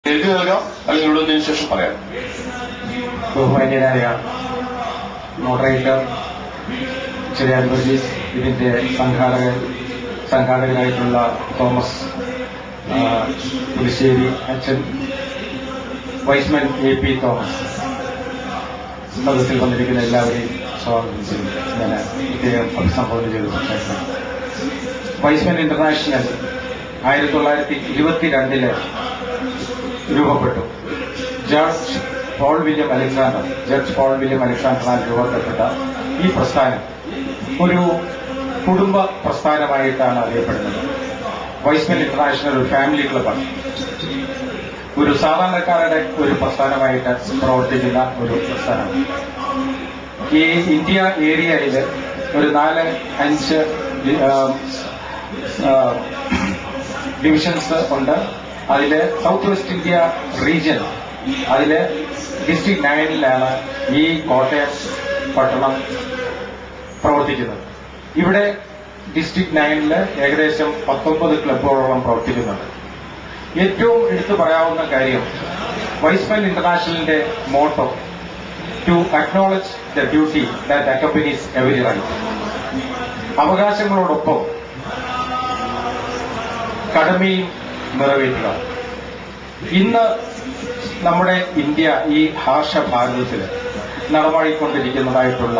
എഴുതി നൽകാം, അല്ലെങ്കിൽ ഇവിടെ വന്നതിന് ശേഷം പറയാം. ബഹുമാന്യനായ മോഡറേറ്റർ ശ്രീ വർഗീസ്, ഇതിന്റെ സംഘാടകരായിട്ടുള്ള തോമസ് പുലിശ്ശേരി അച്ഛൻ, വൈസ്മൻ AP തോമസ്, സദസ്സിൽ വന്നിരിക്കുന്ന എല്ലാവരെയും സ്വാഗതം ചെയ്യുന്നു. ഞാൻ പ്രത്യേകം അഭിസംബോധന ചെയ്ത് സംസാരിക്കുന്നു. വൈസ്മൻ ഇന്റർനാഷണൽ 1922 രൂപപ്പെട്ടു. ജഡ്ജ് പോൾ വില്യം അലക്സാണ്ടറാൽ രൂപപ്പെട്ട ഈ പ്രസ്ഥാനം ഒരു കുടുംബ പ്രസ്ഥാനമായിട്ടാണ് അറിയപ്പെടുന്നത്. വൈസ്മൻ ഇന്റർനാഷണൽ ഒരു ഫാമിലി ക്ലബാണ്. ഒരു സാധാരണക്കാരുടെ ഒരു പ്രസ്ഥാനമായിട്ട് പ്രവർത്തിക്കുന്ന ഒരു പ്രസ്ഥാനം. ഈ ഇന്ത്യ ഏരിയയിൽ ഒരു 4-5 ഡിവിഷൻസ് ഉണ്ട്. അതില് സൗത്ത് വെസ്റ്റ് ഇന്ത്യ റീജിയൻ, അതില് ഡിസ്ട്രിക്ട് 9 ഈ കോട്ടയം പട്ടണം പ്രവർത്തിക്കുന്നത്. ഇവിടെ ഡിസ്ട്രിക്ട് 9 ഏകദേശം 19 ക്ലബ്ബുകളോളം പ്രവർത്തിക്കുന്നുണ്ട്. ഏറ്റവും എടുത്തു പറയാവുന്ന കാര്യം, വൈസ്മൻ ഇന്റർനാഷണലിന്റെ motto to acknowledge the duty that accompanies every right. അവകാശങ്ങളോടൊപ്പം കടമയും നിറവേറ്റുക. ഇന്ന് നമ്മുടെ ഇന്ത്യ ഈ ഹാർഷ ഭാരതത്തിൽ നടമാടിക്കൊണ്ടിരിക്കുന്നതായിട്ടുള്ള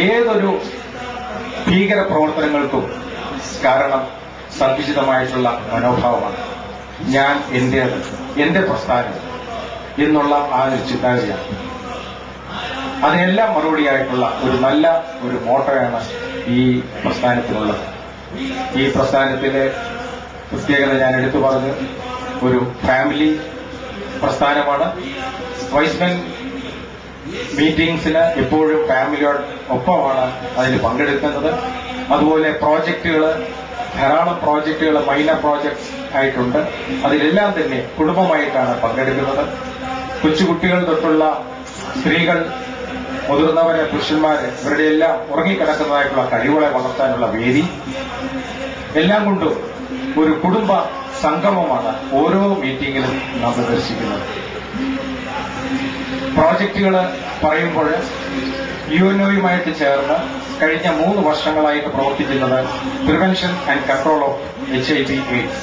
ഏതൊരു ഭീകര പ്രവർത്തനങ്ങൾക്കും കാരണം സങ്കുചിതമായിട്ടുള്ള മനോഭാവമാണ്. ഞാൻ എന്റെ പ്രസ്ഥാനം എന്നുള്ള ആ ഒരു ചിന്താഗതിയാണ്. അതിനെല്ലാം മറുപടിയായിട്ടുള്ള ഒരു നല്ല ഒരു മോട്ടോയാണ് ഈ പ്രസ്ഥാനത്തിനുള്ളത്. ഈ പ്രസ്ഥാനത്തിലെ പ്രത്യേകത ഞാൻ എടുത്തു പറഞ്ഞു, ഒരു ഫാമിലി പ്രസ്ഥാനമാണ്. വൈസ്മൻ മീറ്റിംഗ്സിന് എപ്പോഴും ഫാമിലിയോട് ഒപ്പമാണ് അതിൽ പങ്കെടുക്കുന്നത്. അതുപോലെ ധാരാളം പ്രോജക്റ്റുകൾ മൈനർ പ്രോജക്ട്സ് ആയിട്ടുണ്ട്. അതിലെല്ലാം തന്നെ കുടുംബമായിട്ടാണ് പങ്കെടുക്കുന്നത്. കൊച്ചുകുട്ടികൾ തൊട്ടുള്ള സ്ത്രീകൾ, മുതിർന്നവര്, പുരുഷന്മാര്, ഇവരുടെ എല്ലാം ഉറങ്ങിക്കിടക്കുന്നതായിട്ടുള്ള കഴിവുകളെ വളർത്താനുള്ള വേദി, എല്ലാം കൊണ്ടും ഒരു കുടുംബ സംഗമമാണ് ഓരോ മീറ്റിംഗിലും നാം പ്രദർശിക്കുന്നത്. പ്രോജക്റ്റുകൾ പറയുമ്പോൾ UNOയുമായിട്ട് ചേർന്ന് കഴിഞ്ഞ 3 വർഷങ്ങളായിട്ട് പ്രവർത്തിക്കുന്നത് prevention and control of HIV/AIDS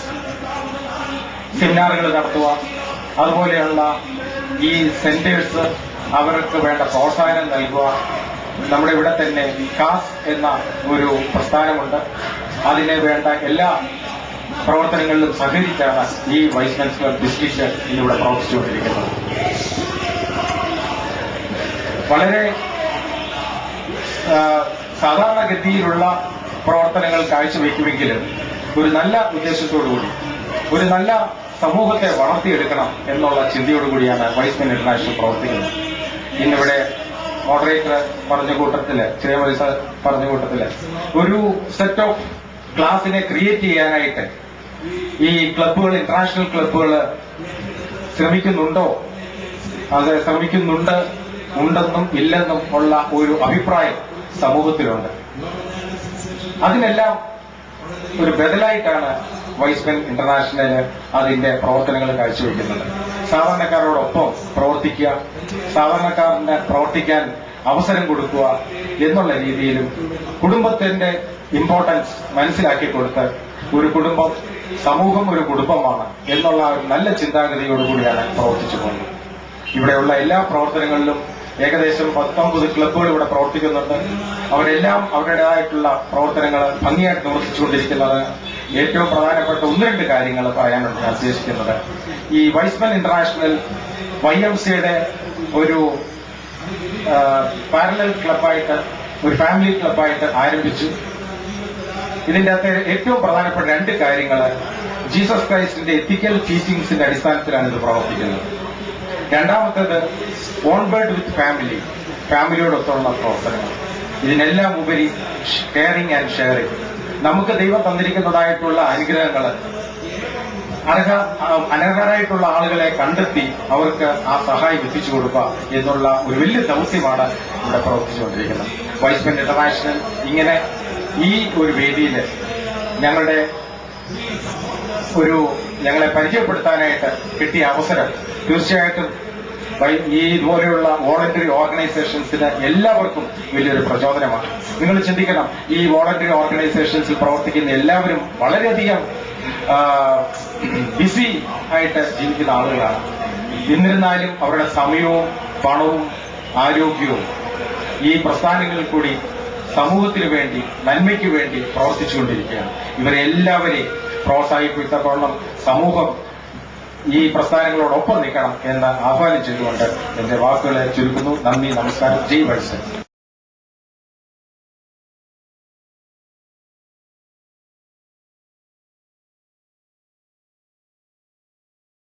സെമിനാറുകൾ നടത്തുക. അതുപോലെയുള്ള ഈ സെന്റേഴ്സ് അവർക്ക് വേണ്ട പ്രോത്സാഹനം നൽകുക. നമ്മുടെ ഇവിടെ തന്നെ കാസ് എന്ന ഒരു പ്രസ്ഥാനമുണ്ട്. അതിന് വേണ്ട എല്ലാ പ്രവർത്തനങ്ങളിലും സഹകരിച്ചാണ് ഈ വൈസ്മൻ ക്ലബ് ഡിസ്ട്രിക്ട് ഇന്നിവിടെ പ്രവർത്തിച്ചുകൊണ്ടിരിക്കുന്നത്. വളരെ സാധാരണഗതിയിലുള്ള പ്രവർത്തനങ്ങൾ കാഴ്ചവെക്കുമെങ്കിലും ഒരു നല്ല ഉദ്ദേശത്തോടുകൂടി ഒരു നല്ല സമൂഹത്തെ വളർത്തിയെടുക്കണം എന്നുള്ള ചിന്തയോടുകൂടിയാണ് വൈസ്മൻ ഇന്റർനാഷണൽ പ്രവർത്തിക്കുന്നത്. ഇന്നിവിടെ മോഡറേറ്റർ പറഞ്ഞ കൂട്ടത്തില്, ശ്രീമതി സർ പറഞ്ഞ കൂട്ടത്തില് ഒരു സെറ്റ് ഓഫ് ക്ലാസിനെ ക്രിയേറ്റ് ചെയ്യാനായിട്ട് ഈ ക്ലബ്ബുകൾ, ഇന്റർനാഷണൽ ക്ലബ്ബുകൾ ഉണ്ടെന്നും ഇല്ലെന്നും ഉള്ള ഒരു അഭിപ്രായം സമൂഹത്തിലുണ്ട്. അതിനെല്ലാം ഒരു ബദലായിട്ടാണ് വൈസ്മൻ ഇന്റർനാഷണൽ അതിന്റെ പ്രവർത്തനങ്ങൾ കാഴ്ചവെക്കുന്നത്. സാധാരണക്കാരോടൊപ്പം പ്രവർത്തിക്കുക, സാധാരണക്കാരന് പ്രവർത്തിക്കാൻ അവസരം കൊടുക്കുക എന്നുള്ള രീതിയിലും കുടുംബത്തിന്റെ ഇമ്പോർട്ടൻസ് മനസ്സിലാക്കി കൊടുത്ത് ഒരു കുടുംബം, സമൂഹം ഒരു കുടുംബമാണ് എന്നുള്ള ഒരു നല്ല ചിന്താഗതിയോടുകൂടിയാണ് പ്രവർത്തിച്ചു പോകുന്നത്. ഇവിടെയുള്ള എല്ലാ പ്രവർത്തനങ്ങളിലും ഏകദേശം 19 ക്ലബ്ബുകൾ ഇവിടെ പ്രവർത്തിക്കുന്നുണ്ട്. അവരെല്ലാം അവരുടേതായിട്ടുള്ള പ്രവർത്തനങ്ങൾ ഭംഗിയായിട്ട് പ്രവർത്തിച്ചുകൊണ്ടിരിക്കുന്നത്. ഏറ്റവും പ്രധാനപ്പെട്ട 1-2 കാര്യങ്ങൾ പറയാനാണ് ഞാൻ ഉദ്ദേശിക്കുന്നത്. ഈ വൈസ്മൻ ഇന്റർനാഷണൽ YMCയുടെ ഒരു പാരലൽ ക്ലബ്ബായിട്ട്, ഒരു ഫാമിലി ക്ലബ്ബായിട്ട് ആരംഭിച്ചു. ഇതിന്റെ അകത്ത് ഏറ്റവും പ്രധാനപ്പെട്ട 2 കാര്യങ്ങൾ, ജീസസ് ക്രൈസ്റ്റിന്റെ എത്തിക്കൽ ടീച്ചിങ്സിന്റെ അടിസ്ഥാനത്തിലാണ് ഇത് പ്രവർത്തിക്കുന്നത്. രണ്ടാമത്തേത് ഓൺബേർഡ് വിത്ത് ഫാമിലിയോടൊത്തുള്ള പ്രവർത്തനങ്ങൾ. ഇതിനെല്ലാം ഉപരി കെയറിംഗ് ആൻഡ് ഷെയറിംഗ്. നമുക്ക് ദൈവം തന്നിരിക്കുന്നതായിട്ടുള്ള അനുഗ്രഹങ്ങൾ അനർഹരായിട്ടുള്ള ആളുകളെ കണ്ടെത്തി അവർക്ക് ആ സഹായം എത്തിച്ചു കൊടുക്കുക എന്നുള്ള ഒരു വലിയ ദൗത്യമാണ് ഇവിടെ പ്രവർത്തിച്ചുകൊണ്ടിരിക്കുന്നത്. വൈസ്മൻ ഇന്റർനാഷണൽ ഇങ്ങനെ ഈ ഒരു വേദിയിൽ ഞങ്ങളുടെ ഒരു ഞങ്ങളെ പരിചയപ്പെടുത്താനായിട്ട് കിട്ടിയ അവസരം തീർച്ചയായിട്ടും ഈ ഇതുപോലെയുള്ള വോളണ്ടറി ഓർഗനൈസേഷൻസിന് എല്ലാവർക്കും വലിയൊരു പ്രചോദനമാണ്. നിങ്ങൾ ചിന്തിക്കണം, ഈ വോളണ്ടറി ഓർഗനൈസേഷൻസിൽ പ്രവർത്തിക്കുന്ന എല്ലാവരും വളരെയധികം ബിസി ആയിട്ട് ജീവിക്കുന്ന ആളുകളാണ്. എന്നിരുന്നാലും അവരുടെ സമയവും പണവും ആരോഗ്യവും ഈ പ്രസ്ഥാനങ്ങളിൽ കൂടി സമൂഹത്തിന് വേണ്ടി, നന്മയ്ക്ക് വേണ്ടി പ്രവർത്തിച്ചുകൊണ്ടിരിക്കുകയാണ്. ഇവരെ എല്ലാവരെയും പ്രോത്സാഹിപ്പിക്കത്തോളം സമൂഹം ഈ പ്രസ്ഥാനങ്ങളോടൊപ്പം നിൽക്കണം എന്ന് ആഹ്വാനം ചെയ്തുകൊണ്ട് എന്റെ വാക്കുകളെ ചുരുക്കുന്നു. നന്ദി, നമസ്കാരം. ജയ് വത്സൻ.